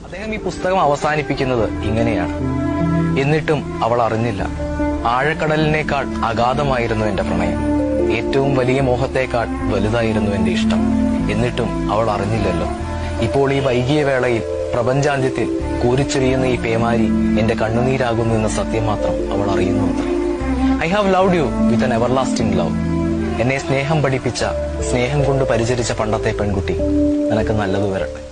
അദ്ദേഹം ഈ പുസ്തകം അവസാനിപ്പിക്കുന്നത് ഇങ്ങനെയാണ്. എന്നിട്ടും അവൾ അറിഞ്ഞില്ല, ആഴക്കടലിനേക്കാൾ അഗാധമായിരുന്നു എന്റെ പ്രണയം, ഏറ്റവും വലിയ മോഹത്തേക്കാൾ വലുതായിരുന്നു എന്റെ ഇഷ്ടം. എന്നിട്ടും അവൾ അറിഞ്ഞില്ലല്ലോ. ഇപ്പോൾ ഈ വൈകിയ വേളയിൽ പ്രപഞ്ചാന്ത്യത്തിൽ കോരിച്ചൊരിയുന്ന ഈ പേമാരി എന്റെ കണ്ണുനീരാകുന്നു എന്ന സത്യം മാത്രം അവൾ അറിയുന്നു. I have loved you with an everlasting love. എന്നെ സ്നേഹം പഠിപ്പിച്ച, സ്നേഹം കൊണ്ട് പരിചരിച്ച പണ്ടത്തെ പെൺകുട്ടി, നിനക്ക് നല്ലത് വരട്ടെ.